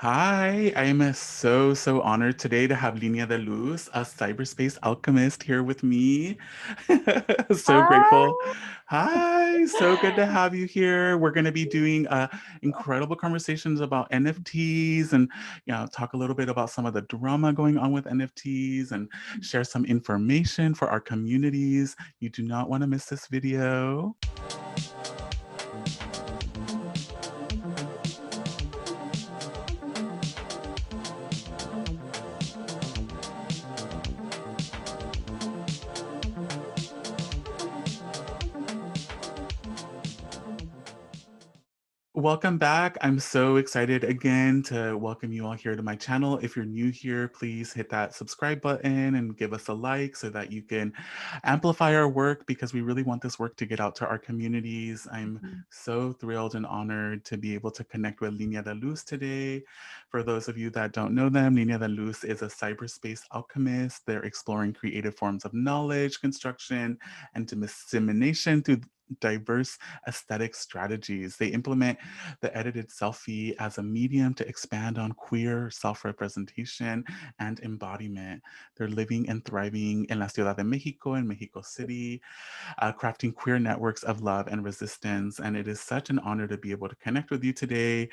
Hi, I am so honored today to have Línea de Luz, a cyberspace alchemist, here with me. So grateful. Hi. Hi, so good to have you here. We're going to be doing incredible conversations about NFTs and talk a little bit about some of the drama going on with NFTs and share some information for our communities. You do not want to miss this video. Welcome back. I'm so excited again to welcome you all here to my channel. If you're new here, please hit that subscribe button and give us a like so that you can amplify our work because we really want this work to get out to our communities. I'm so thrilled and honored to be able to connect with Línea de Luz today. For those of you that don't know them, Línea de Luz is a cyberspace alchemist. They're exploring creative forms of knowledge, construction, and dissemination through diverse aesthetic strategies. They implement the edited selfie as a medium to expand on queer self-representation and embodiment. They're living and thriving in La Ciudad de Mexico and Mexico City, crafting queer networks of love and resistance. And it is such an honor to be able to connect with you today.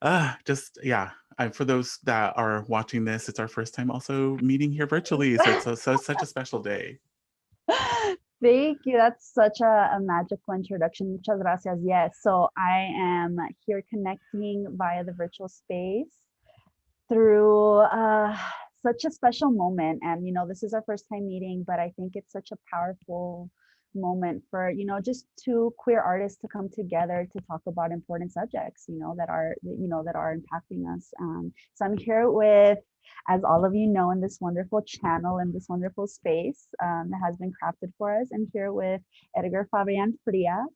For those that are watching this, it's our first time also meeting here virtually. So it's such a special day. Thank you. That's such a magical introduction. Muchas gracias. Yes. So I am here connecting via the virtual space through such a special moment. And, this is our first time meeting, but I think it's such a powerful moment for, just two queer artists to come together to talk about important subjects, that are impacting us. So I'm here with, as all of you know, in this wonderful channel, in this wonderful space that has been crafted for us. I'm here with Edgar, Fabián, Frías,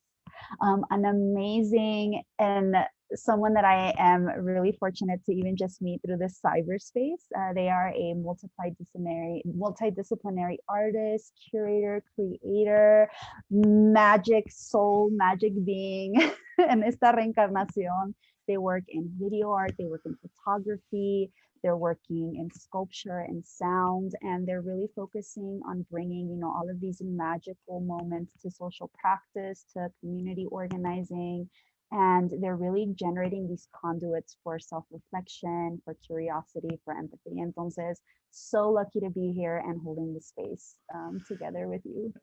an amazing and someone that I am really fortunate to even just meet through this cyberspace. They are a multidisciplinary artist, curator, creator, magic soul, magic being, en esta reencarnación. They work in video art, they work in photography, they're working in sculpture and sound, and they're really focusing on bringing, all of these magical moments to social practice, to community organizing, and they're really generating these conduits for self-reflection, for curiosity, for empathy. Entonces, so lucky to be here and holding the space together with you.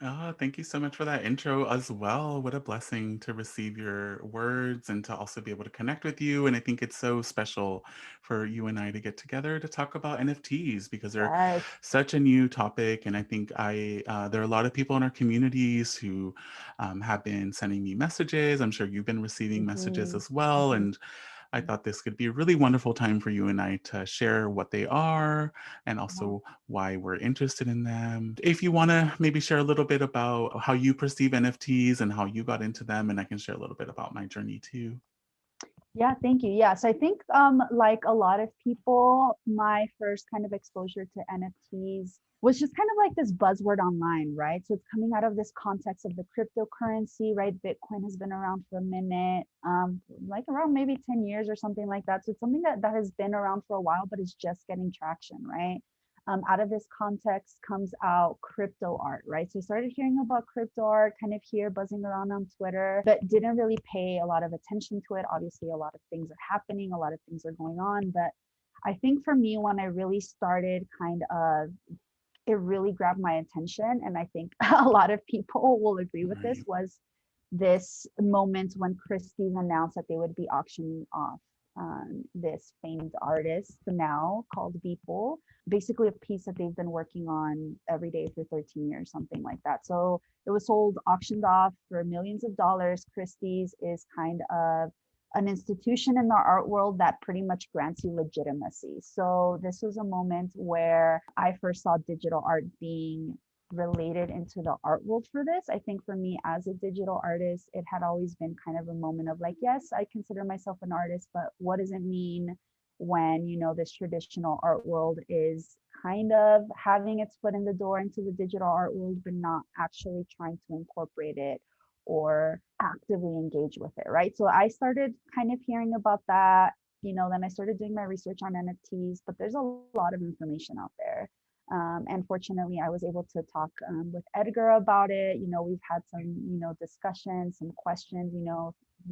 Oh, thank you so much for that intro as well. What a blessing to receive your words and to also be able to connect with you. And I think it's so special for you and I to get together to talk about NFTs because they're Yes. such a new topic. And I think there are a lot of people in our communities who have been sending me messages. I'm sure you've been receiving messages Mhm. as well. Mhm. And I thought this could be a really wonderful time for you and I to share what they are and Yeah. also why we're interested in them. If you want to maybe share a little bit about how you perceive NFTs and how you got into them, and I can share a little bit about my journey too. Yeah, thank you. Yeah, so I think like a lot of people, my first kind of exposure to NFTs was just kind of like this buzzword online, right? So it's coming out of this context of the cryptocurrency, right? Bitcoin has been around for a minute, like around maybe 10 years or something like that. So it's something that has been around for a while, but is just getting traction, right? Out of this context comes out crypto art, right? So I started hearing about crypto art kind of here buzzing around on Twitter, but didn't really pay a lot of attention to it. Obviously, a lot of things are happening, a lot of things are going on. But I think for me, when I really started it really grabbed my attention. And I think a lot of people will agree with this, Right. was this moment when Christies announced that they would be auctioning off this famed artist now called Beeple, basically a piece that they've been working on every day for 13 years, something like that. So it was sold, auctioned off for millions of dollars. Christie's is kind of an institution in the art world that pretty much grants you legitimacy. So this was a moment where I first saw digital art being related into the art world for this. I think for me as a digital artist, it had always been kind of a moment of like, yes, I consider myself an artist, but what does it mean when, this traditional art world is kind of having its foot in the door into the digital art world, but not actually trying to incorporate it or actively engage with it, right? So I started kind of hearing about that then I started doing my research on NFTs, but there's a lot of information out there. And fortunately, I was able to talk with Edgar about it. We've had some, discussions, some questions,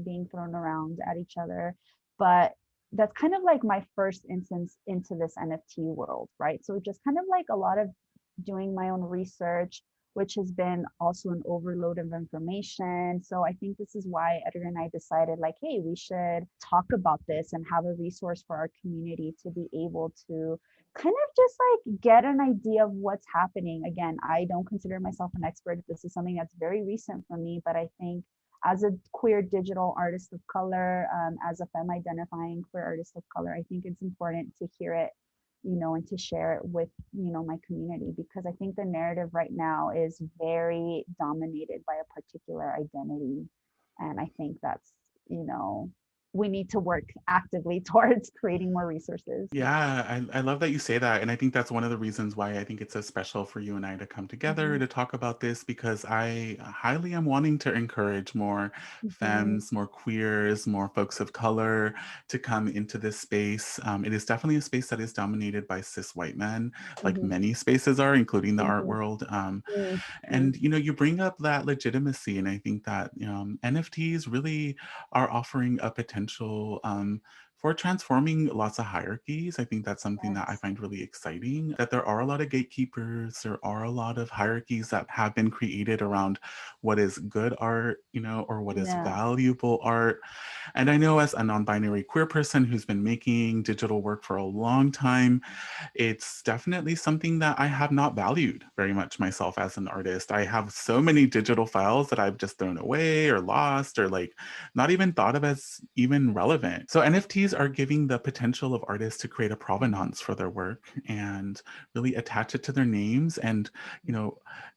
being thrown around at each other. But that's kind of like my first instance into this NFT world, right? So just kind of like a lot of doing my own research, which has been also an overload of information. So I think this is why Edgar and I decided like, hey, we should talk about this and have a resource for our community to be able to kind of just like get an idea of what's happening. Again, I don't consider myself an expert. This is something that's very recent for me, but I think as a queer digital artist of color, as a femme identifying queer artist of color, I think it's important to hear it, and to share it with, my community, because I think the narrative right now is very dominated by a particular identity. And I think that's, we need to work actively towards creating more resources. Yeah, I love that you say that. And I think that's one of the reasons why I think it's so special for you and I to come together to talk about this, because I highly am wanting to encourage more femmes, more queers, more folks of color to come into this space. It is definitely a space that is dominated by cis white men, like many spaces are, including the art world. And you bring up that legitimacy, and I think that NFTs really are offering a potential for transforming lots of hierarchies. I think that's something that I find really exciting, that there are a lot of gatekeepers, there are a lot of hierarchies that have been created around what is good art, or what is valuable art. And I know, as a non-binary queer person who's been making digital work for a long time, it's definitely something that I have not valued very much myself as an artist. I have so many digital files that I've just thrown away or lost, or like not even thought of as even relevant. So NFTs are giving the potential of artists to create a provenance for their work and really attach it to their names, and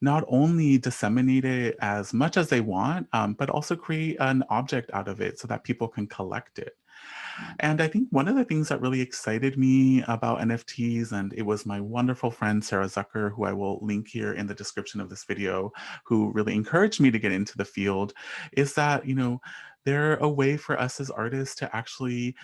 not only disseminate it as much as they want, but also create an object out of it so that people can collect it. And I think one of the things that really excited me about NFTs, and it was my wonderful friend, Sarah Zucker, who I will link here in the description of this video, who really encouraged me to get into the field, is that, they're a way for us as artists to actually,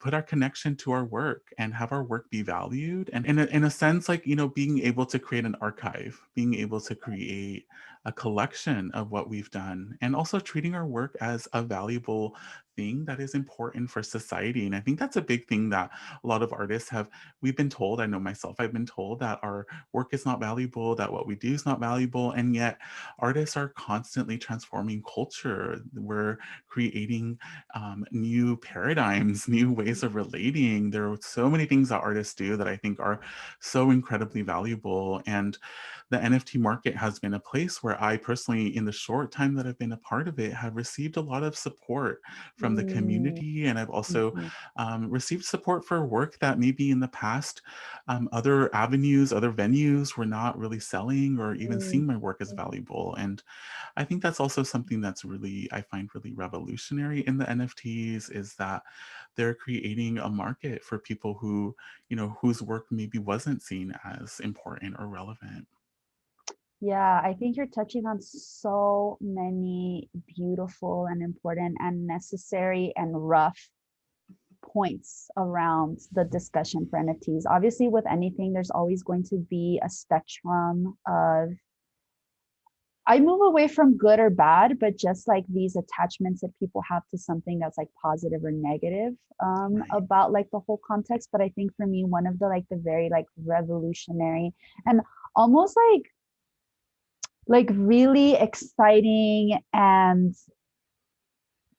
put our connection to our work and have our work be valued. And in a sense, like, being able to create an archive, being able to create a collection of what we've done, and also treating our work as a valuable thing that is important for society. And I think that's a big thing that a lot of artists we've been told, I know myself, I've been told that our work is not valuable, that what we do is not valuable. And yet artists are constantly transforming culture. We're creating new paradigms, new ways of relating. There are so many things that artists do that I think are so incredibly valuable. And the NFT market has been a place where I personally, in the short time that I've been a part of it, have received a lot of support from the community. And I've also received support for work that maybe in the past, other avenues, other venues were not really selling or even seeing my work as valuable. And I think that's also something that's really, I find really revolutionary in the NFTs, is that they're creating a market for people who, whose work maybe wasn't seen as important or relevant. Yeah, I think you're touching on so many beautiful and important and necessary and rough points around the discussion for NFTs. Obviously, with anything, there's always going to be a spectrum of, I move away from good or bad, but just like these attachments that people have to something that's like positive or negative about like the whole context. But I think for me, one of the very like revolutionary and almost like really exciting and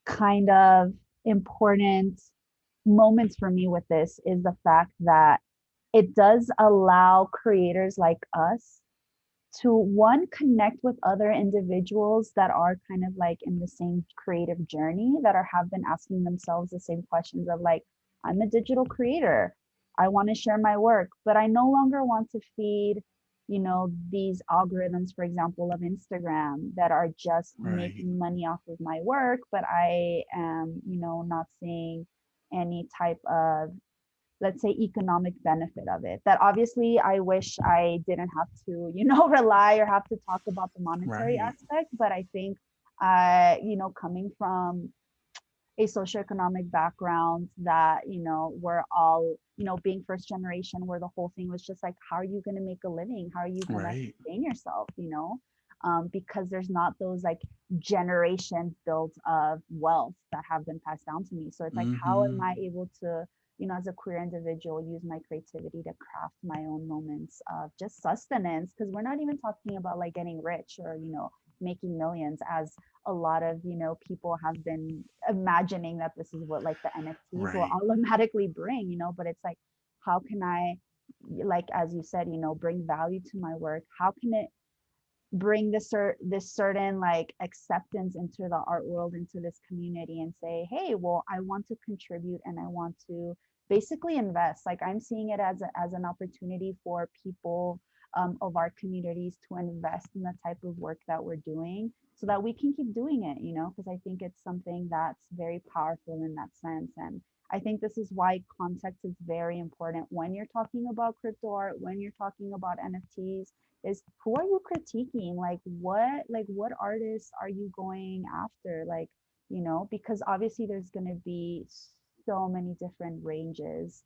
kind of important moments for me with this is the fact that it does allow creators like us to, one, connect with other individuals that are kind of like in the same creative journey, that have been asking themselves the same questions of like, I'm a digital creator, I want to share my work, but I no longer want to feed these algorithms, for example, of Instagram, that are just making money off of my work, but I am not seeing any type of, let's say, economic benefit of it. That obviously I wish I didn't have to rely or have to talk about the monetary aspect, but I think coming from a socioeconomic background that, you know, we're all, you know, being first generation, where the whole thing was just like, how are you going to make a living? How are you going to Right. sustain yourself, you know? Because there's not those like generations built of wealth that have been passed down to me. So it's like, how am Mm-hmm. I able to, you know, as a queer individual, use my creativity to craft my own moments of just sustenance? Because we're not even talking about like getting rich or, you know, making millions, as a lot of, you know, people have been imagining that this is what like the NFTs will Right. automatically bring, you know. But it's like, how can I, like as you said, you know, bring value to my work? How can it bring this certain like acceptance into the art world, into this community, and say, hey, well, I want to contribute and I want to basically invest. Like I'm seeing it as an opportunity for people of our communities to invest in the type of work that we're doing, so that we can keep doing it, you know, because I think it's something that's very powerful in that sense. And I think this is why context is very important when you're talking about crypto art, when you're talking about NFTs. Is who are you critiquing? Like what artists are you going after? Like, you know, because obviously there's going to be so many different ranges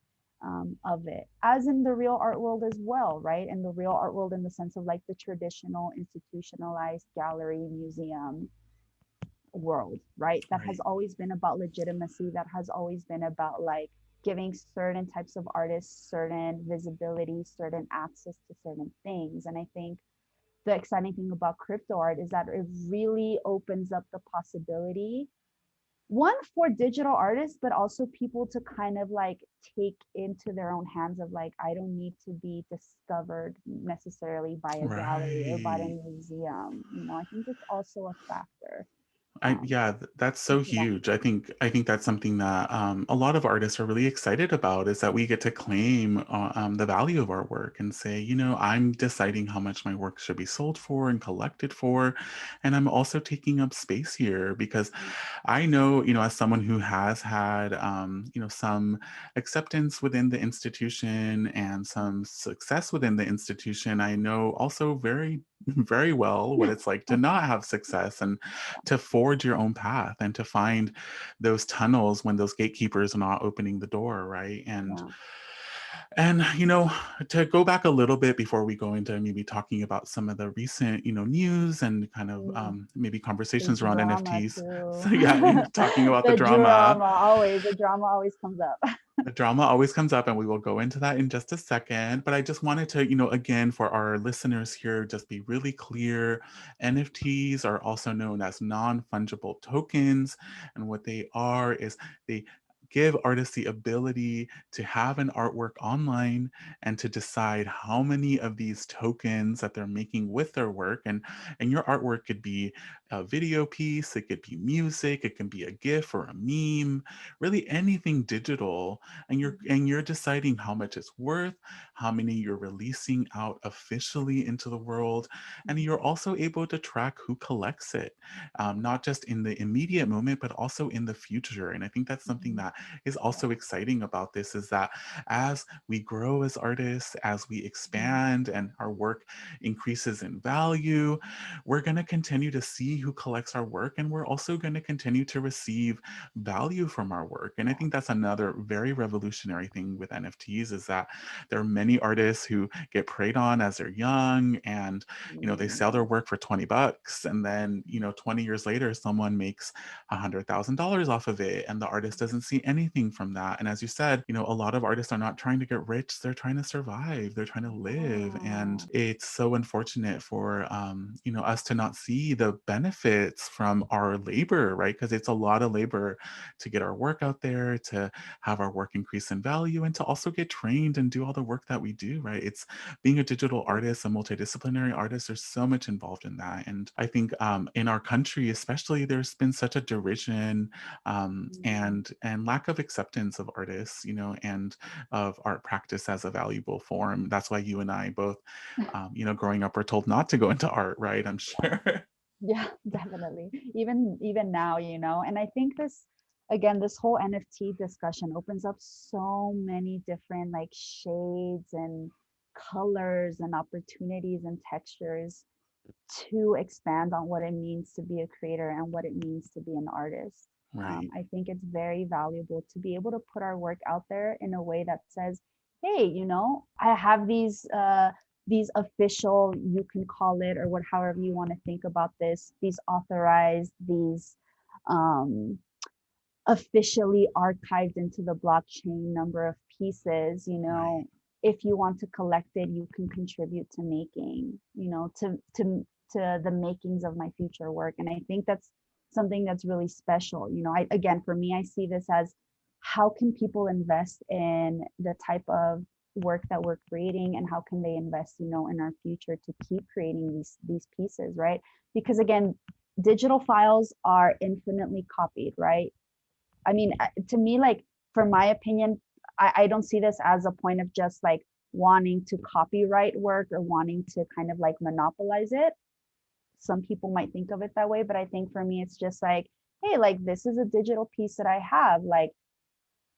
of it, as in the real art world as well, right? And the real art world in the sense of like the traditional institutionalized gallery museum world, right? That has Right. always been about legitimacy, that has always been about like giving certain types of artists certain visibility, certain access to certain things. And I think the exciting thing about crypto art is that it really opens up the possibility, one, for digital artists, but also people to kind of like take into their own hands of like, I don't need to be discovered necessarily by a gallery or by a Right. museum. You know, I think it's also a factor um, Yeah, that's so into that. huge. I think that's something that a lot of artists are really excited about, is that we get to claim the value of our work and say, you know, I'm deciding how much my work should be sold for and collected for, and I'm also taking up space here because I know, you know, as someone who has had, you know, some acceptance within the institution and some success within the institution, I know also very, very well what it's like to not have success and to forge your own path and to find those tunnels when those gatekeepers are not opening the door, right? Yeah. And you know, to go back a little bit before we go into maybe talking about some of the recent, you know, news and kind of Mm. maybe There's conversations around drama NFTs. too. So yeah, talking about The drama always comes up. the drama always comes up, and we will go into that in just a second. But I just wanted to, you know, again, for our listeners here, just be really clear. NFTs are also known as non fungible tokens. And what they are is they give artists the ability to have an artwork online and to decide how many of these tokens that they're making with their work. And your artwork could be a video piece, it could be music, it can be a GIF or a meme, really anything digital, and you're deciding how much it's worth, how many you're releasing out officially into the world, and you're also able to track who collects it, not just in the immediate moment but also in the future. And I think that's something that is also exciting about this, is that as we grow as artists, as we expand and our work increases in value, we're going to continue to see who collects our work, and we're also going to continue to receive value from our work. And I think that's another very revolutionary thing with NFTs, is that there are many artists who get preyed on as they're young, and you know, they sell their work for $20, and then, you know, 20 years later someone makes $100,000 off of it, and the artist doesn't see anything from that. And as you said, you know, a lot of artists are not trying to get rich, they're trying to survive, they're trying to live. And it's so unfortunate for you know, us to not see the benefits from our labor, right? Because it's a lot of labor to get our work out there, to have our work increase in value, and to also get trained and do all the work that we do, right? It's being a digital artist, a multidisciplinary artist, there's so much involved in that. And I think in our country especially, there's been such a derision and lack of acceptance of artists, you know, and of art practice as a valuable form. That's why you and I both, you know, growing up, were told not to go into art, right? I'm sure. Yeah, definitely. Even now, you know, and I think this, again, this whole NFT discussion opens up so many different like shades and colors and opportunities and textures to expand on what it means to be a creator and what it means to be an artist. Right. I think it's very valuable to be able to put our work out there in a way that says, hey, you know, I have these official, you can call it, or what, however you want to think about this, these authorized, these um, officially archived into the blockchain number of pieces, you Right. know, if you want to collect it, you can contribute to making, you know, to the makings of my future work. And I think that's something that's really special. You know, I, again, for me, I see this as how can people invest in the type of work that we're creating, and how can they invest, you know, in our future to keep creating these pieces, right? Because again, digital files are infinitely copied, right? I mean, to me, like, for my opinion, I don't see this as a point of just like wanting to copyright work or wanting to kind of like monopolize it. Some people might think of it that way, but I think for me, it's just like, hey, like, this is a digital piece that I have. Like,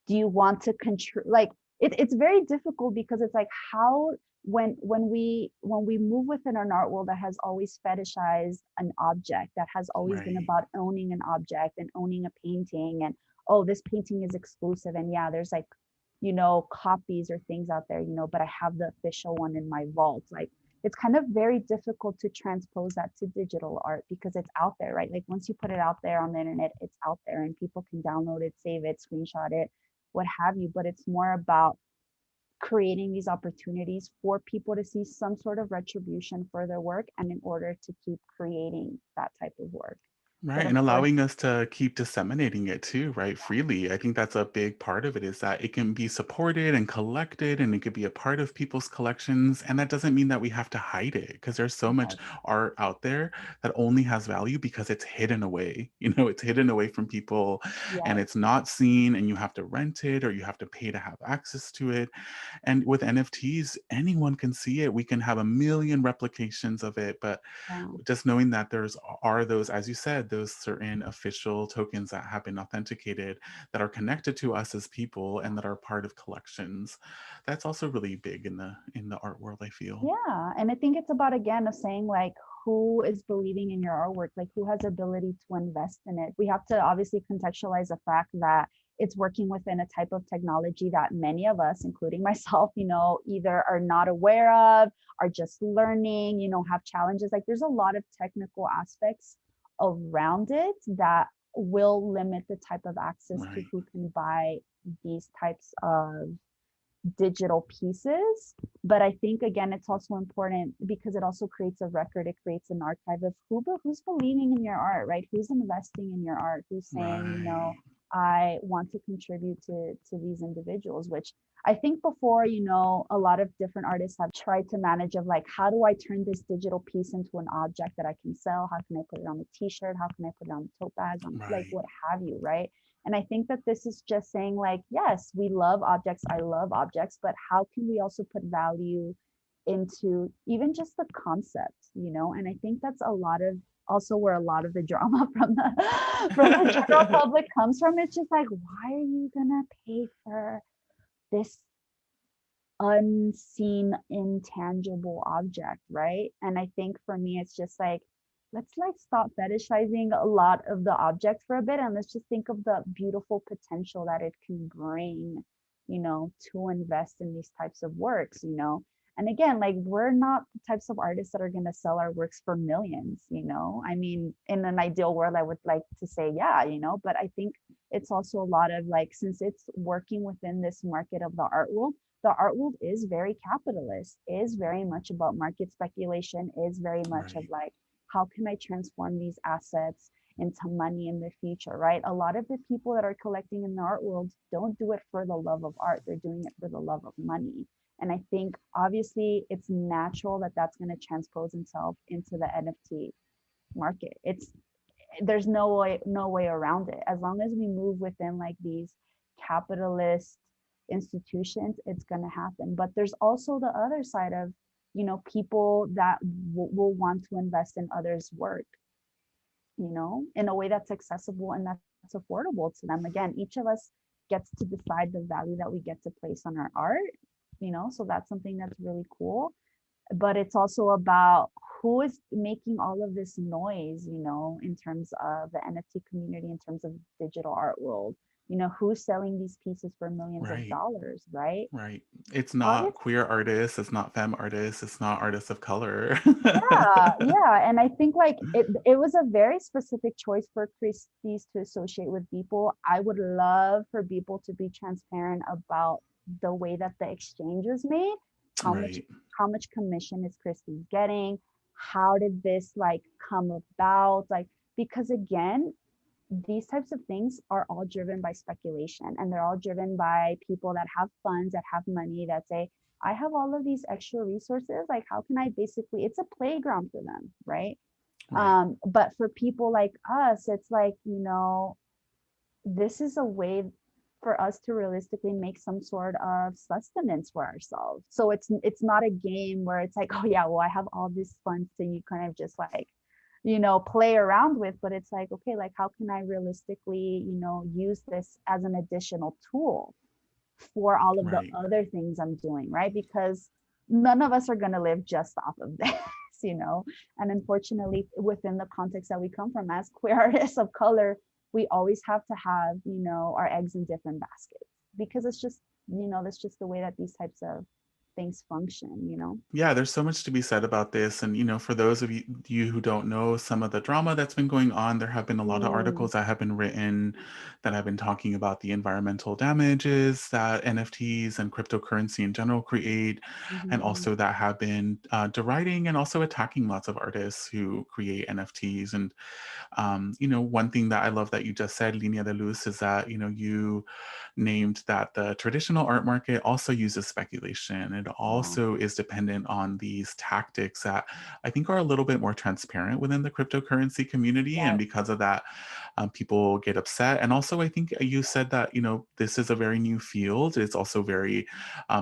do you want to control? Like, it's very difficult because it's like, how, when we move within an art world that has always fetishized an object, that has always been Right. about owning an object and owning a painting, and oh, this painting is exclusive, and yeah, there's like, you know, copies or things out there, you know, but I have the official one in my vault. Like, it's kind of very difficult to transpose that to digital art because it's out there, right? Like, once you put it out there on the internet, it's out there and people can download it, save it, screenshot it, what have you. But it's more about creating these opportunities for people to see some sort of retribution for their work, and in order to keep creating that type of work. But Right, and of course, allowing us to keep disseminating it too, right, freely. I think that's a big part of it is that it can be supported and collected and it could be a part of people's collections. And that doesn't mean that we have to hide it because there's so much yes, art out there that only has value because it's hidden away. You know, it's hidden away from people and yes, it's not seen and you have to rent it or you have to pay to have access to it. And with NFTs, anyone can see it. We can have a million replications of it, but yeah, just knowing that there's are those, as you said, those certain official tokens that have been authenticated that are connected to us as people and that are part of collections, that's also really big in the art world, I feel. yeah. And I think it's about, again, of saying like, who is believing in your artwork, like who has ability to invest in it. We have to obviously contextualize the fact that it's working within a type of technology that many of us, including myself, you know, either are not aware of, are just learning, you know, have challenges. Like, there's a lot of technical aspects around it that will limit the type of access to Right. who can buy these types of digital pieces. But I think, again, it's also important because it also creates a record, it creates an archive of who's believing in your art, right? Who's investing in your art, who's saying, you know, Right. I want to contribute to these individuals. Which I think before, you know, a lot of different artists have tried to manage of like, how do I turn this digital piece into an object that I can sell? How can I put it on a t-shirt? How can I put it on the tote bag, on like Right. what have you, right? And I think that this is just saying, like, yes, we love objects. I love objects, but how can we also put value into even just the concept, you know? And I think that's a lot of also where a lot of the drama from the general public comes from. It's just like, why are you gonna pay for this unseen, intangible object, right? And I think for me, it's just like, let's like stop fetishizing a lot of the object for a bit, and let's just think of the beautiful potential that it can bring, you know, to invest in these types of works, you know. And again, like, we're not the types of artists that are going to sell our works for millions, you know. I mean, in an ideal world, I would like to say, yeah, you know, but I think it's also a lot of like, since it's working within this market of the art world, the art world is very capitalist, is very much about market speculation, is very much of Right. like, how can I transform these assets into money in the future, right? A lot of the people that are collecting in the art world don't do it for the love of art, they're doing it for the love of money. And I think obviously it's natural that that's going to transpose itself into the NFT market. It's There's no way around it. As long as we move within like these capitalist institutions, it's going to happen. But there's also the other side of, you know, people that will want to invest in others' work, you know, in a way that's accessible and that's affordable to them. Again, each of us gets to decide the value that we get to place on our art, you know, so that's something that's really cool. But it's also about who is making all of this noise, you know, in terms of the NFT community, in terms of digital art world, you know, who's selling these pieces for millions of Right. dollars, right? Right. It's Artists, not queer artists, it's not femme artists, it's not artists of color. yeah, and I think like it was a very specific choice for Christies to associate with Beeple. I would love for Beeple to be transparent about the way that the exchange is made, how much Right. how much commission is Christies getting, how did this like come about, like, because again, these types of things are all driven by speculation, and they're all driven by people that have funds, that have money, that say, I have all of these extra resources, like how can I basically, it's a playground for them, right? Right. But for people like us, it's like, you know, this is a way for us to realistically make some sort of sustenance for ourselves. So it's not a game where it's like, oh yeah, well I have all these funds to you kind of just like, you know, play around with, but it's like, okay, like how can I realistically, you know, use this as an additional tool for all of the Right. other things I'm doing, right? Because none of us are going to live just off of this, you know. And unfortunately, within the context that we come from as queer artists of color, we always have to have, you know, our eggs in different baskets, because it's just, you know, that's just the way that these types of things function, you know. Yeah, there's so much to be said about this. And, for those of you who don't know some of the drama that's been going on, there have been a lot of Mm, articles that have been written that have been talking about the environmental damages that NFTs and cryptocurrency in general create, and mhm. also that have been deriding and also attacking lots of artists who create NFTs. And one thing that I love that you just said, Línea de Luz, is that, you named that the traditional art market also uses speculation. It Yeah. also is dependent on these tactics that I think are a little bit more transparent within the cryptocurrency community. And Yes. because of that, people get upset. And also, I think you said that, this is a very new field. It's also very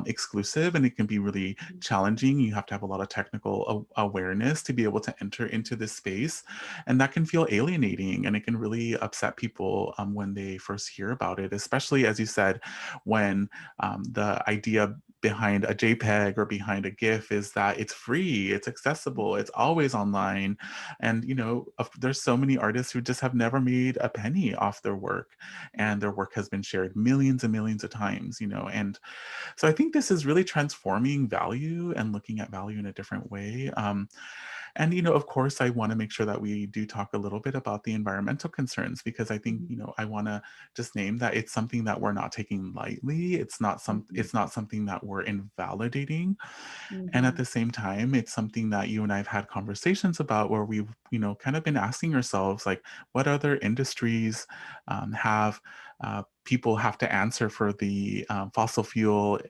exclusive, and it can be really challenging. You have to have a lot of technical awareness to be able to enter into this space. And that can feel alienating, and it can really upset people when they first hear about it, especially, as you said, when the idea behind a JPEG or behind a GIF is that it's free, it's accessible, it's always online. And, there's so many artists who just have never made a penny off their work, and their work has been shared millions and millions of times, and so I think this is really transforming value and looking at value in a different way. And, of course, I want to make sure that we do talk a little bit about the environmental concerns, because I think, Mhm, I want to just name that it's something that we're not taking lightly. mhm, It's not something that we're invalidating. And at mhm, the same time, it's something that you and I have had conversations about, where we've, kind of been asking ourselves, like, what other industries have people have to answer for the fossil fuel,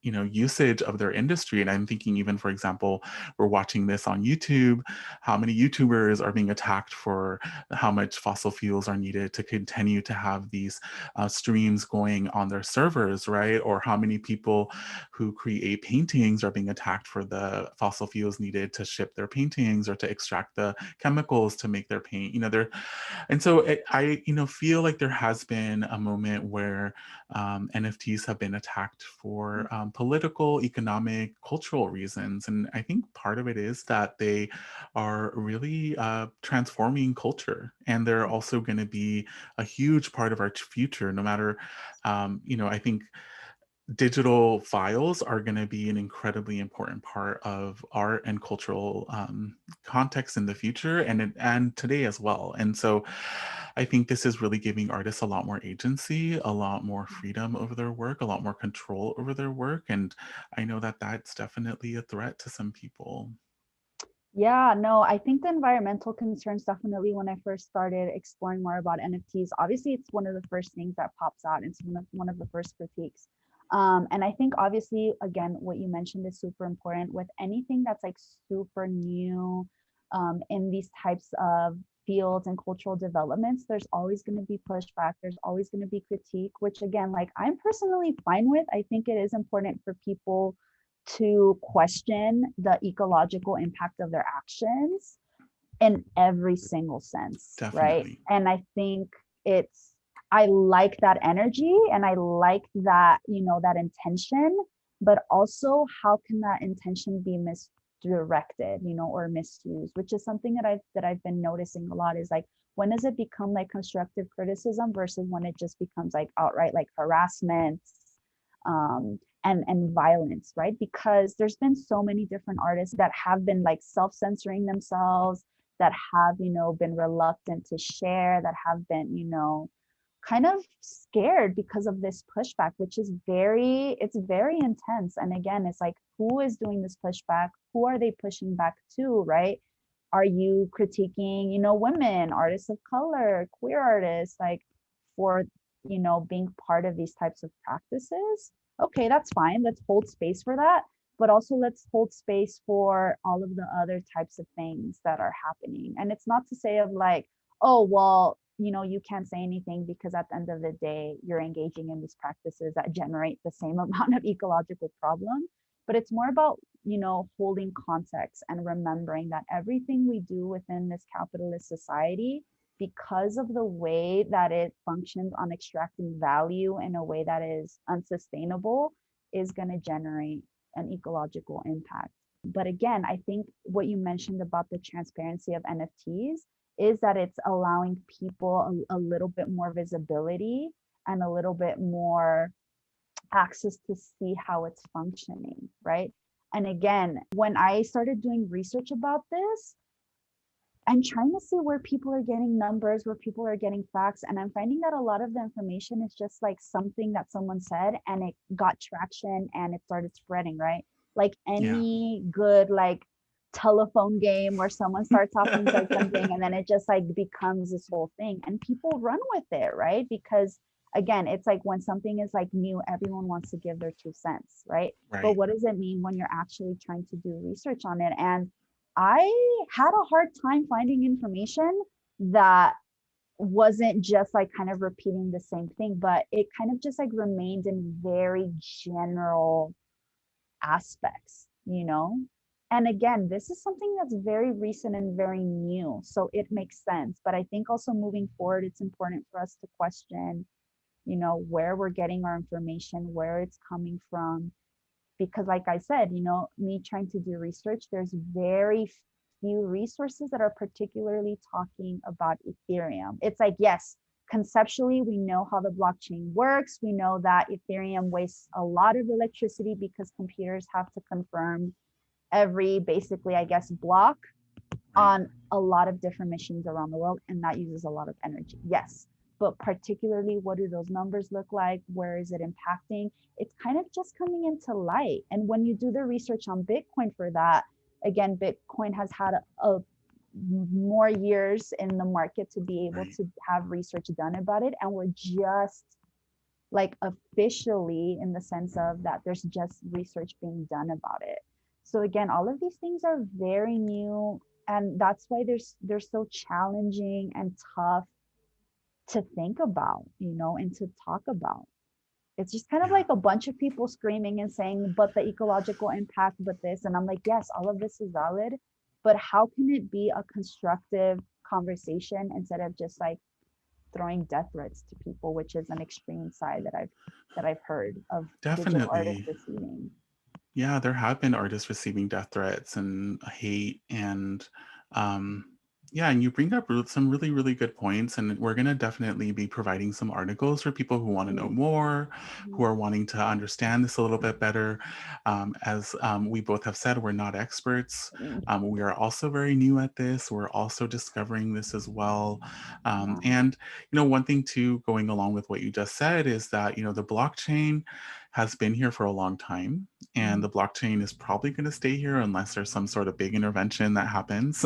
usage of their industry. And I'm thinking, even, for example, we're watching this on YouTube, how many YouTubers are being attacked for how much fossil fuels are needed to continue to have these streams going on their servers, right? Or how many people who create paintings are being attacked for the fossil fuels needed to ship their paintings or to extract the chemicals to make their paint. And so I feel like there has been a moment where NFTs have been attacked for political, economic, cultural reasons. And I think part of it is that they are really transforming culture. And they're also going to be a huge part of our future, no matter, I think digital files are going to be an incredibly important part of art and cultural context in the future, and today as well. And so I think this is really giving artists a lot more agency, a lot more freedom over their work, a lot more control over their work. And I know that that's definitely a threat to some people. Yeah, no, I think the environmental concerns definitely, when I first started exploring more about NFTs, obviously it's one of the first things that pops out. It's one of the first critiques. And I think obviously, again, what you mentioned is super important with anything that's like super new in these types of fields and cultural developments. There's always going to be pushback. There's always going to be critique, which again, like I'm personally fine with. I think it is important for people to question the ecological impact of their actions in every single sense, right? Definitely. And I think it's, I like that energy and I like that, you know, that intention, but also how can that intention be directed, you know, or misused, which is something that I've been noticing a lot, is like, when does it become like constructive criticism versus when it just becomes like outright like harassment, and violence, right? Because there's been so many different artists that have been like self-censoring themselves, that have, you know, been reluctant to share, that have been, you know, kind of scared because of this pushback, which is it's very intense. And again, it's like, who is doing this pushback? Who are they pushing back to, right? Are you critiquing, you know, women, artists of color, queer artists, like, for, you know, being part of these types of practices? Okay, that's fine. Let's hold space for that. But also let's hold space for all of the other types of things that are happening. And it's not to say of like, oh, well, you know, you can't say anything because at the end of the day, you're engaging in these practices that generate the same amount of ecological problem. But it's more about, you know, holding context and remembering that everything we do within this capitalist society, because of the way that it functions on extracting value in a way that is unsustainable, is going to generate an ecological impact. But again, I think what you mentioned about the transparency of NFTs is that it's allowing people a little bit more visibility and a little bit more access to see how it's functioning, right? And again, when I started doing research about this, I'm trying to see where people are getting numbers, where people are getting facts. And I'm finding that a lot of the information is just like something that someone said and it got traction and it started spreading, right? Like Yeah. any good like telephone game where someone starts off and says something and then it just like becomes this whole thing and people run with it, right? Because again, it's like when something is like new, everyone wants to give their 2 cents, right? But Right. what does it mean when you're actually trying to do research on it? And I had a hard time finding information that wasn't just like kind of repeating the same thing, but it kind of just like remained in very general aspects, you know? And again, this is something that's very recent and very new. So it makes sense. But I think also moving forward, it's important for us to question, you know, where we're getting our information, where it's coming from, because like I said, you know, me trying to do research, there's very few resources that are particularly talking about Ethereum. It's like, yes, conceptually, we know how the blockchain works. We know that Ethereum wastes a lot of electricity because computers have to confirm every basically, I guess, block Right. on a lot of different machines around the world, and that uses a lot of energy. Yes. But particularly, what do those numbers look like? Where is it impacting? It's kind of just coming into light. And when you do the research on Bitcoin for that, again, Bitcoin has had a more years in the market to be able Right. to have research done about it. And we're just like officially in the sense of that there's just research being done about it. So again, all of these things are very new, and that's why they're so challenging and tough to think about, you know, and to talk about. It's just kind of Yeah. like a bunch of people screaming and saying, but the ecological impact, but this. And I'm like, yes, all of this is valid, but how can it be a constructive conversation instead of just like throwing death threats to people, which is an extreme side that I've heard of digital artists Definitely. receiving. Yeah, there have been artists receiving death threats and hate and um yeah, and you bring up some really, really good points, and we're going to definitely be providing some articles for people who want to know Mm-hmm. more, who are wanting to understand this a little bit better. As we both have said, we're not experts. Mm-hmm. We are also very new at this. We're also discovering this as well. Yeah. And, you know, one thing too, going along with what you just said, is that, you know, the blockchain has been here for a long time, and Mm-hmm. the blockchain is probably going to stay here unless there's some sort of big intervention that happens.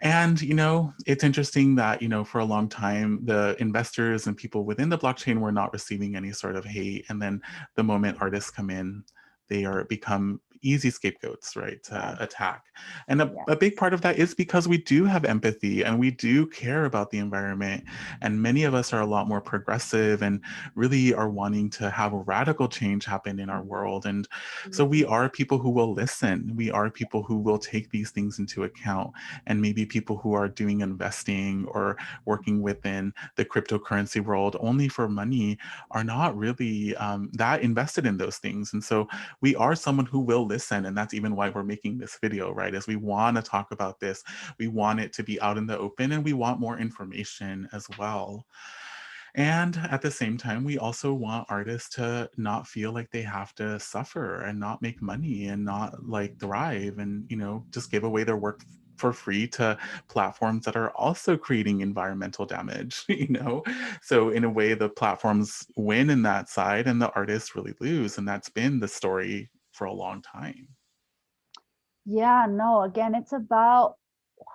And, you know, it's interesting that, you know, for a long time, the investors and people within the blockchain were not receiving any sort of hate. And then the moment artists come in, they are become easy scapegoats, right, to Yes. attack. And a big Yes. part of that is because we do have empathy and we do care about the environment. And many of us are a lot more progressive and really are wanting to have a radical change happen in our world. And so we are people who will listen. We are people who will take these things into account. And maybe people who are doing investing or working within the cryptocurrency world only for money are not really that invested in those things. And so we are someone who will listen. And that's even why we're making this video, right? Is we want to talk about this. We want it to be out in the open, and we want more information as well. And at the same time, we also want artists to not feel like they have to suffer and not make money and not like thrive and, you know, just give away their work for free to platforms that are also creating environmental damage, you know? So in a way, the platforms win in that side and the artists really lose. And that's been the story for a long time. Yeah, no, again, it's about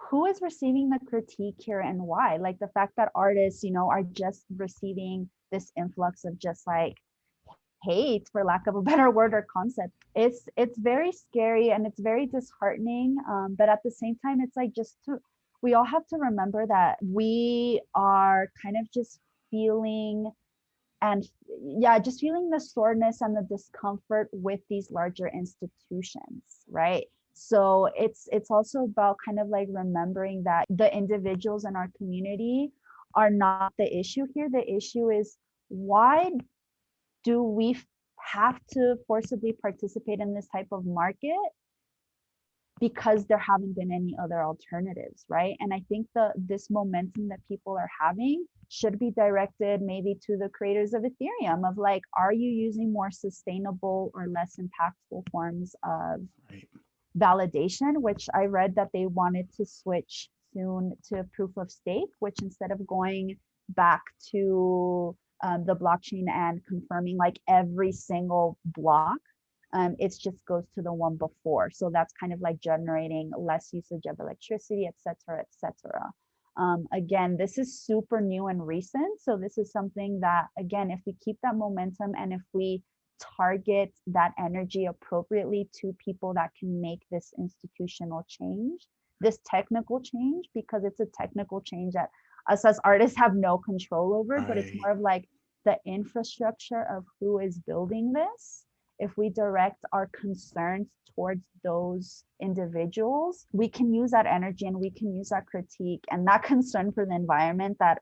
who is receiving the critique here and why. Like the fact that artists, you know, are just receiving this influx of just like hate, for lack of a better word or concept. It's very scary and it's very disheartening. But at the same time, it's like we all have to remember that we are kind of just feeling and yeah, just feeling the soreness and the discomfort with these larger institutions, right? So it's also about kind of like remembering that the individuals in our community are not the issue here. The issue is, why do we have to forcibly participate in this type of market? Because there haven't been any other alternatives, right? And I think this momentum that people are having should be directed maybe to the creators of Ethereum, of like, are you using more sustainable or less impactful forms of Right. validation? Which I read that they wanted to switch soon to proof of stake, which instead of going back to the blockchain and confirming like every single block, it just goes to the one before. So that's kind of like generating less usage of electricity, et cetera, et cetera. Again, this is super new and recent. So this is something that, again, if we keep that momentum and if we target that energy appropriately to people that can make this institutional change, this technical change, because it's a technical change that us as artists have no control over, but it's more of like the infrastructure of who is building this. If we direct our concerns towards those individuals, we can use that energy and we can use that critique and that concern for the environment that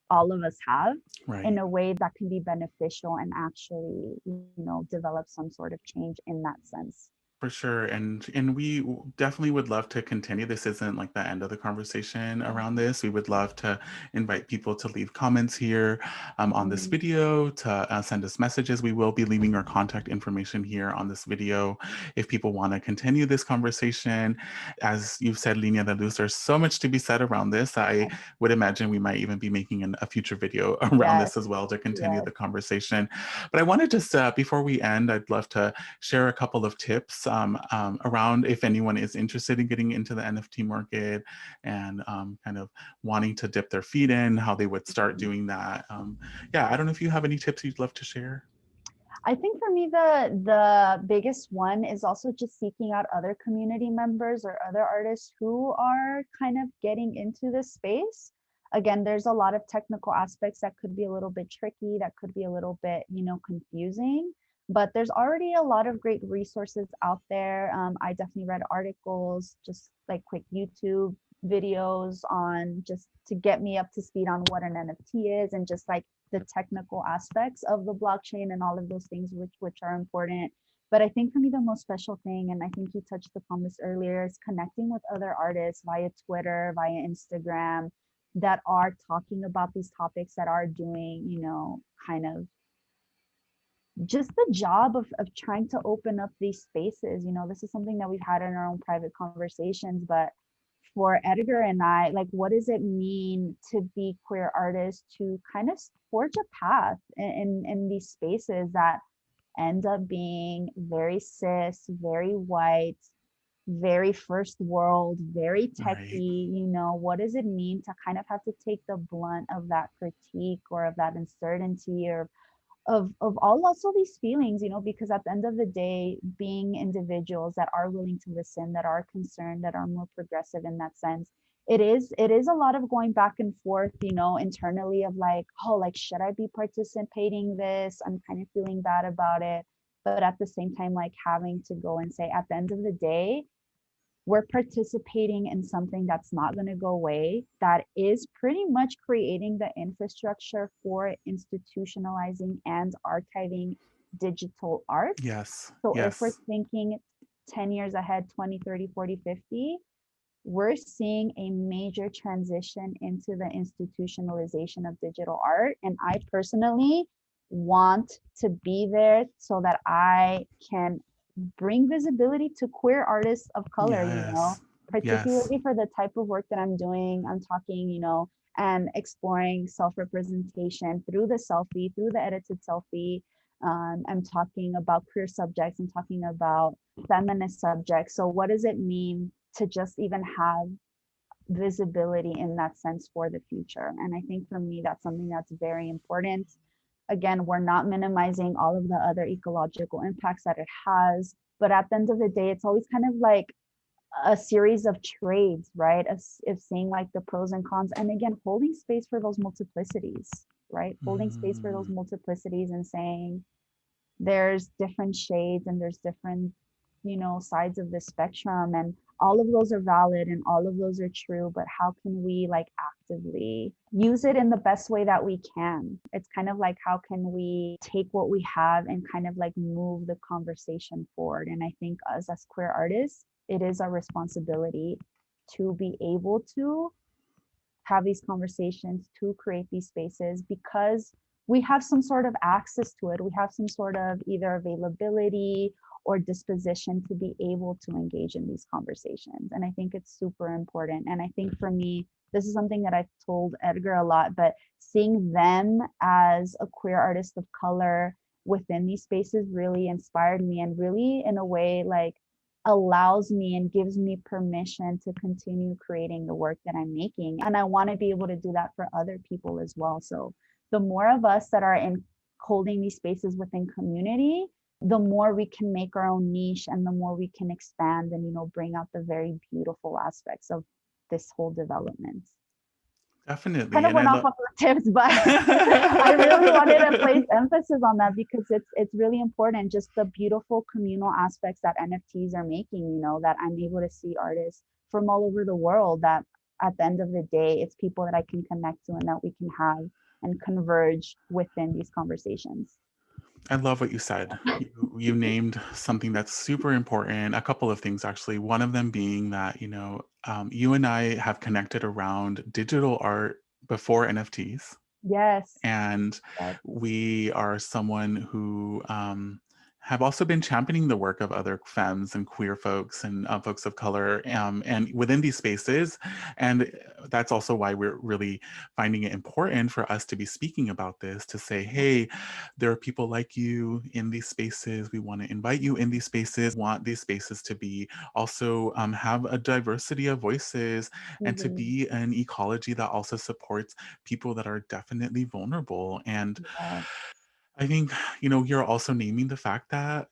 all of us have in a way that can be beneficial and actually, you know, develop some sort of change in that sense. For sure. And we definitely would love to continue. This isn't like the end of the conversation around this. We would love to invite people to leave comments here on this video, to send us messages. We will be leaving our contact information here on this video if people want to continue this conversation. As you've said, Línea de Luz, there's so much to be said around this. I would imagine we might even be making a future video around this as well to continue the conversation. But I want to just, before we end, I'd love to share a couple of tips around if anyone is interested in getting into the NFT market and kind of wanting to dip their feet in, how they would start doing that. Yeah, I don't know if you have any tips you'd love to share. I think for me, the biggest one is also just seeking out other community members or other artists who are kind of getting into this space. Again, there's a lot of technical aspects that could be a little bit tricky, that could be a little bit, you know, confusing, but there's already a lot of great resources out there. I definitely read articles, just like quick YouTube videos on just to get me up to speed on what an NFT is and just like the technical aspects of the blockchain and all of those things which are important. But I think for me, the most special thing, and I think you touched upon this earlier, is connecting with other artists via Twitter, via Instagram, that are talking about these topics, that are doing, you know, kind of just the job of trying to open up these spaces. You know, this is something that we've had in our own private conversations, but for Edgar and I, like, what does it mean to be queer artists, to kind of forge a path in these spaces that end up being very cis, very white, very first world, very techy, you know, what does it mean to kind of have to take the blunt of that critique or of that uncertainty or of all also these feelings, you know, because at the end of the day, being individuals that are willing to listen, that are concerned, that are more progressive in that sense, it is a lot of going back and forth, you know, internally of like, oh, like, should I be participating this? I'm kind of feeling bad about it. But at the same time, like having to go and say, at the end of the day, we're participating in something that's not going to go away, that is pretty much creating the infrastructure for institutionalizing and archiving digital art. Yes. So if we're Yes. thinking 10 years ahead, 20, 30, 40, 50, we're seeing a major transition into the institutionalization of digital art. And I personally want to be there so that I can bring visibility to queer artists of color, Yes. Yes. particularly for the type of work that I'm doing. I'm talking, and exploring self-representation through the selfie, through the edited selfie. I'm talking about queer subjects. I'm talking about feminist subjects. So what does it mean to just even have visibility in that sense for the future? And I think for me, that's something that's very important. Again, we're not minimizing all of the other ecological impacts that it has, but at the end of the day, it's always kind of like a series of trades, right? If seeing like the pros and cons, and again, holding space for those multiplicities, right? Holding space for those Mm. multiplicities and saying there's different shades and there's different, sides of the spectrum, and all of those are valid and all of those are true, but how can we like actively use it in the best way that we can? It's kind of like, how can we take what we have and kind of like move the conversation forward? And I think us as queer artists, it is our responsibility to be able to have these conversations, to create these spaces, because we have some sort of access to it. We have some sort of either availability or disposition to be able to engage in these conversations. And I think it's super important. And I think for me, this is something that I've told Edgar a lot, but seeing them as a queer artist of color within these spaces really inspired me, and really in a way like allows me and gives me permission to continue creating the work that I'm making. And I want to be able to do that for other people as well. So the more of us that are in holding these spaces within community, the more we can make our own niche and the more we can expand and, bring out the very beautiful aspects of this whole development. Kind Definitely. of And I went off love on the tips, but I really wanted to place emphasis on that because it's really important. Just the beautiful communal aspects that NFTs are making, that I'm able to see artists from all over the world, that at the end of the day, it's people that I can connect to and that we can have and converge within these conversations. I love what you said. You named something that's super important. A couple of things, actually. One of them being that, you and I have connected around digital art before NFTs. Yes. And Yes. we are someone who have also been championing the work of other femmes and queer folks and folks of color and within these spaces. And that's also why we're really finding it important for us to be speaking about this, to say, hey, there are people like you in these spaces. We want to invite you in these spaces. We want these spaces to be also have a diversity of voices and to Mm-hmm. be an ecology that also supports people that are definitely vulnerable. And Yes. I think, you're also naming the fact that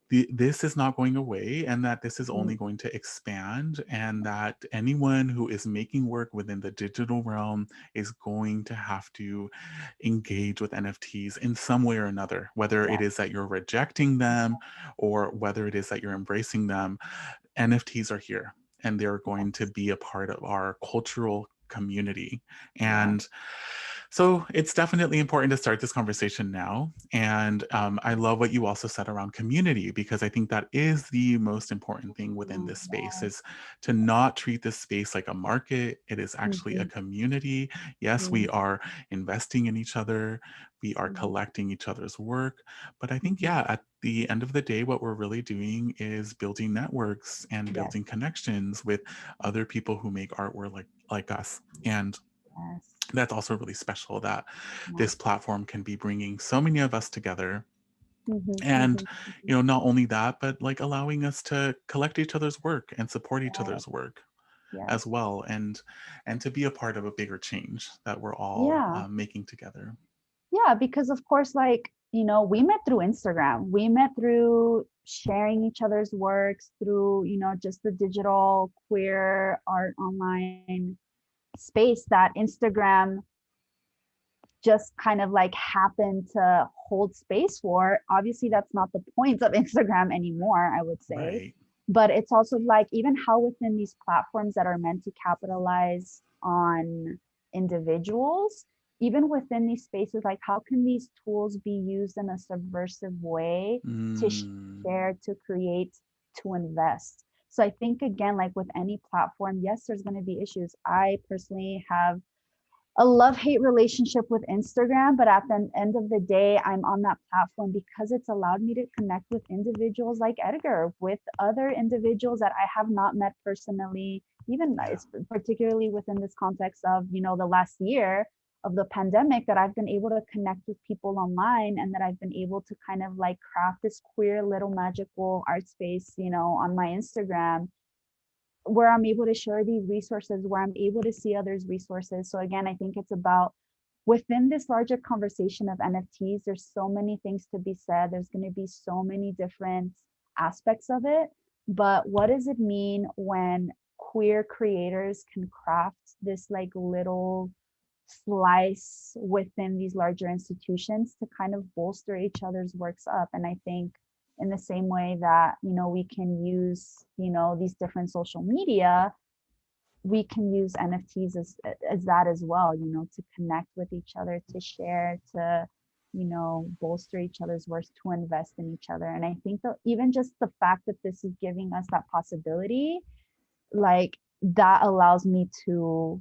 this is not going away and that this is only Mm-hmm. going to expand, and that anyone who is making work within the digital realm is going to have to engage with NFTs in some way or another, whether it Yes. is that you're rejecting them or whether it is that you're embracing them. NFTs are here and they're going to Yes. be a part of our cultural community. Yes. And so it's definitely important to start this conversation now. And I love what you also said around community, because I think that is the most important thing within this space, Yes. is to not treat this space like a market. It is actually a Mm-hmm. community. Yes, we are investing in each other. We are Mm-hmm. collecting each other's work. But I think, Mm-hmm. yeah, at the end of the day, what we're really doing is building networks and Yes. building connections with other people who make artwork like us. And Yes. that's also really special that Yes. this platform can be bringing so many of us together. Mm-hmm. And Mm-hmm. Mm-hmm. not only that, but like allowing us to collect each other's work and support each Yes. other's work as Yes. well, and to be a part of a bigger change that we're all Yeah. making together. Yeah. Because of course, like, we met through Instagram. We met through sharing each other's works through, just the digital queer art online space that Instagram just kind of like happened to hold space for. Obviously, that's not the point of Instagram anymore, I would say. Right. But it's also like even how within these platforms that are meant to capitalize on individuals, even within these spaces, like how can these tools be used in a subversive way to Mm, share, to create to invest. So I think, again, like with any platform, yes, there's going to be issues. I personally have a love-hate relationship with Instagram, but at the end of the day, I'm on that platform because it's allowed me to connect with individuals like Edgar, with other individuals that I have not met personally, even particularly within this context of, the last year of the pandemic, that I've been able to connect with people online, and that I've been able to kind of like craft this queer little magical art space, on my Instagram, where I'm able to share these resources, where I'm able to see others' resources. So again, I think it's about, within this larger conversation of NFTs, there's so many things to be said. There's going to be so many different aspects of it. But what does it mean when queer creators can craft this like little slice within these larger institutions to kind of bolster each other's works up? And I think, in the same way that, we can use, these different social media, we can use NFTs as that as well, to connect with each other, to share, to, bolster each other's works, to invest in each other. And I think that even just the fact that this is giving us that possibility, like, that allows me to,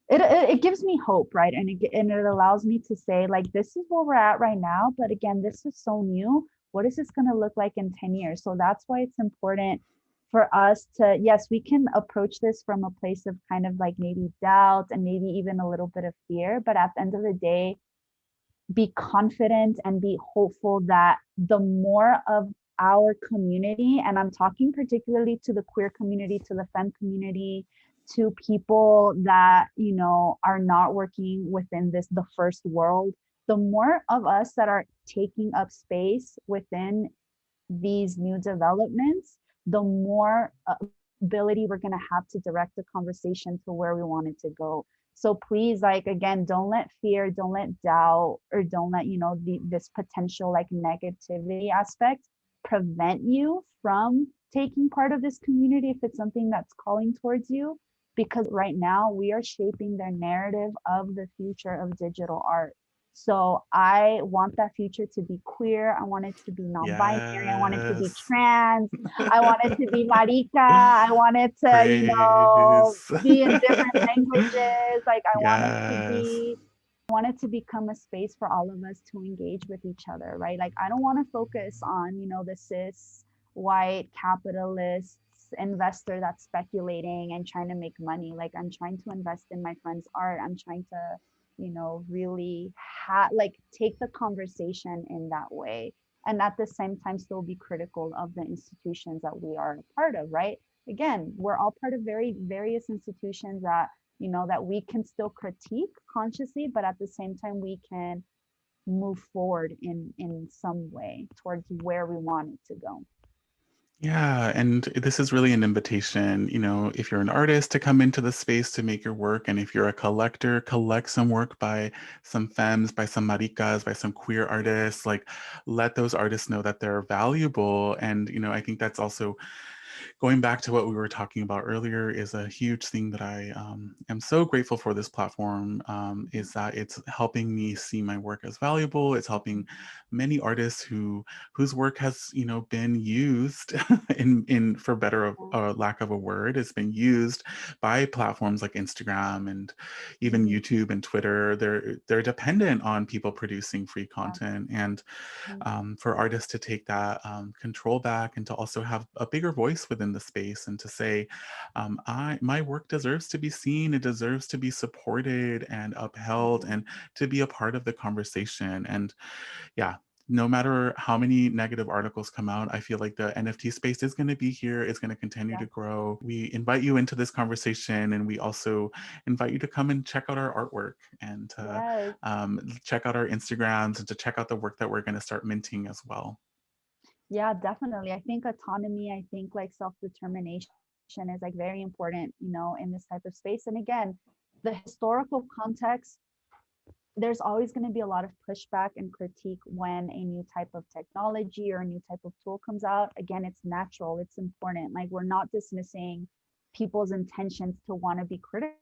it gives me hope, right? And it allows me to say, like, this is where we're at right now, but again, this is so new. What is this going to look like in 10 years? So that's why it's important for us to, yes, we can approach this from a place of kind of like maybe doubt and maybe even a little bit of fear, but at the end of the day, be confident and be hopeful that the more of our community, and I'm talking particularly to the queer community, to the femme community, to people that, are not working within the first world, the more of us that are taking up space within these new developments, the more ability we're going to have to direct the conversation to where we want it to go. So please, like, again, don't let fear, don't let doubt, or don't let, this potential like negativity aspect prevent you from taking part of this community if it's something that's calling towards you. Because right now we are shaping the narrative of the future of digital art. So I want that future to be queer. I want it to be non-binary. I want it to be Yes. trans. I want it to be marica. I want it to, Praise. be in different languages. Like, I Yes. want it to become a space for all of us to engage with each other, right? Like, I don't want to focus on, the cis white capitalist investor that's speculating and trying to make money. Like, I'm trying to invest in my friend's art. I'm trying to, really like take the conversation in that way, and at the same time still be critical of the institutions that we are a part of, right? Again, we're all part of very various institutions that, that we can still critique consciously, but at the same time we can move forward in some way towards where we want it to go. Yeah, and this is really an invitation, if you're an artist, to come into the space to make your work. And if you're a collector, collect some work by some femmes, by some maricas, by some queer artists. Like, let those artists know that they're valuable. And, I think that's also going back to what we were talking about earlier, is a huge thing that I am so grateful for this platform, is that it's helping me see my work as valuable. It's helping many artists whose work has, been used in for better of lack of a word, it's been used by platforms like Instagram and even YouTube and Twitter. They're dependent on people producing free content, and for artists to take that control back, and to also have a bigger voice within the space, and to say, my work deserves to be seen, it deserves to be supported and upheld, and to be a part of the conversation. And yeah, no matter how many negative articles come out, I feel like the NFT space is going to be here. It's going to continue to grow. We invite you into this conversation, and we also invite you to come and check out our artwork, and to check out our Instagrams, and to check out the work that we're going to start minting as well. Yeah, definitely. I think autonomy, I think like self-determination is like very important, in this type of space. And again, the historical context, there's always going to be a lot of pushback and critique when a new type of technology or a new type of tool comes out. Again, it's natural, it's important. Like, we're not dismissing people's intentions to want to be critical.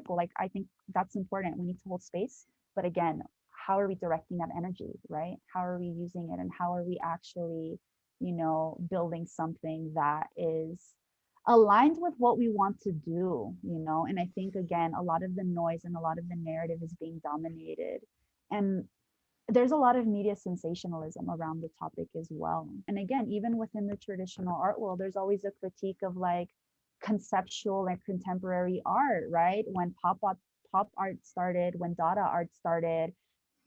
Like, I think that's important. We need to hold space. But again, how are we directing that energy, right? How are we using it, and how are we actually building something that is aligned with what we want to do, and I think again a lot of the noise and a lot of the narrative is being dominated, and there's a lot of media sensationalism around the topic as well. And again, even within the traditional art world, there's always a critique of like conceptual and contemporary art, right? When pop art started, when Dada art started,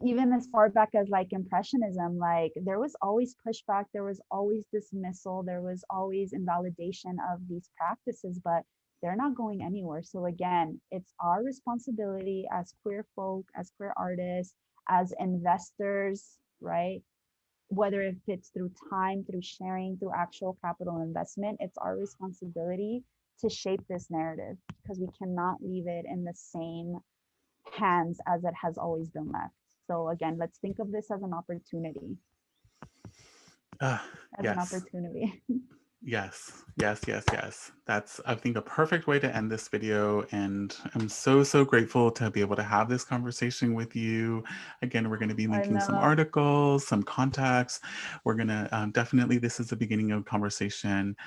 even as far back as like impressionism, like there was always pushback, there was always dismissal, there was always invalidation of these practices, but they're not going anywhere. So again, it's our responsibility as queer folk, as queer artists, as investors, right? Whether if it's through time, through sharing, through actual capital investment, it's our responsibility to shape this narrative, because we cannot leave it in the same hands as it has always been left. So again, let's think of this as an opportunity. As an Yes. opportunity. Yes, yes, yes, yes. That's, I think, a perfect way to end this video. And I'm so, so grateful to be able to have this conversation with you. Again, we're going to be linking some articles, some contacts. We're going to definitely, this is the beginning of conversation.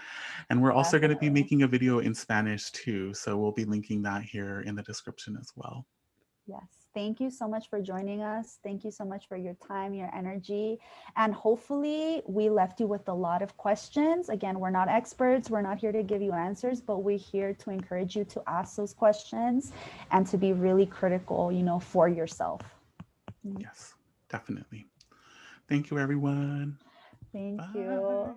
And we're also going to be making a video in Spanish too. So we'll be linking that here in the description as well. Yes. Thank you so much for joining us. Thank you so much for your time, your energy. And hopefully we left you with a lot of questions. Again, we're not experts. We're not here to give you answers, but we're here to encourage you to ask those questions and to be really critical, for yourself. Yes, definitely. Thank you, everyone. Thank Bye. you.